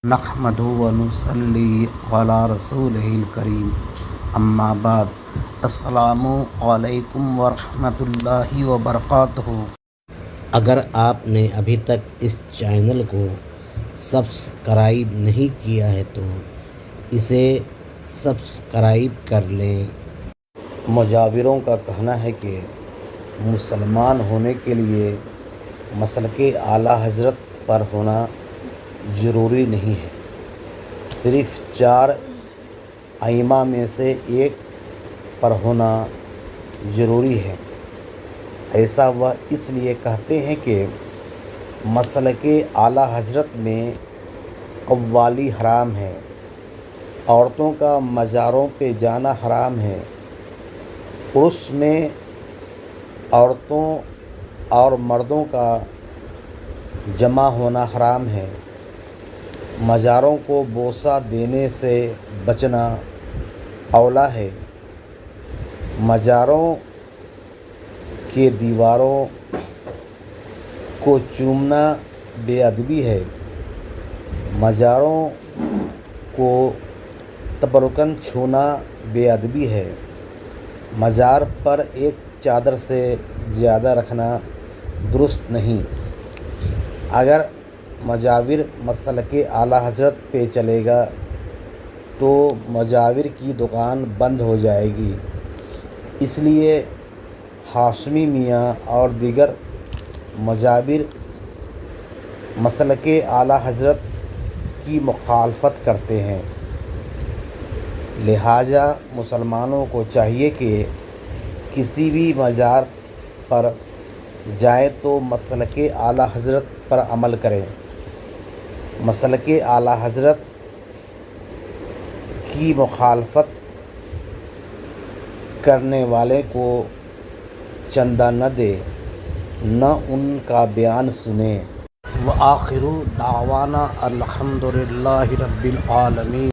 نحمدہ و نصلی علی رسولہ الکریم، اما بعد، السلام علیکم ورحمۃ اللہ وبرکاتہ۔ اگر آپ نے ابھی تک اس چینل کو سبسکرائب نہیں کیا ہے تو اسے سبسکرائب کر لیں۔ مجاوروں کا کہنا ہے کہ مسلمان ہونے کے لیے مسلک اعلیٰ حضرت پر ہونا ضروری نہیں ہے، صرف 4 ائمہ میں سے ایک پر ہونا ضروری ہے۔ ایسا وہ اس لیے کہتے ہیں کہ مسلک اعلیٰ حضرت میں قوالی حرام ہے، عورتوں کا مزاروں پہ جانا حرام ہے، عرس میں عورتوں اور مردوں کا جمع ہونا حرام ہے، مزاروں کو بوسہ دینے سے بچنا اولیٰ ہے، مزاروں کے دیواروں کو چومنا بے ادبی ہے، مزاروں کو تبرکاً چھونا بے ادبی ہے، مزار پر ایک چادر سے زیادہ رکھنا درست نہیں۔ اگر مجاور مسلک اعلیٰ حضرت پہ چلے گا تو مجاور کی دکان بند ہو جائے گی۔ اس لیے ہاشمی میاں اور دیگر مجاور مسلک اعلیٰ حضرت کی مخالفت کرتے ہیں، لہٰذا مسلمانوں کو چاہیے کہ کسی بھی مزار پر جائیں تو مسلک اعلیٰ حضرت پر عمل کریں۔ مسلک اعلیٰ حضرت کی مخالفت کرنے والے کو چندہ نہ دیں، نہ ان کا بیان سنیں۔ وآخر دعوانا الحمد للہ رب العالمین۔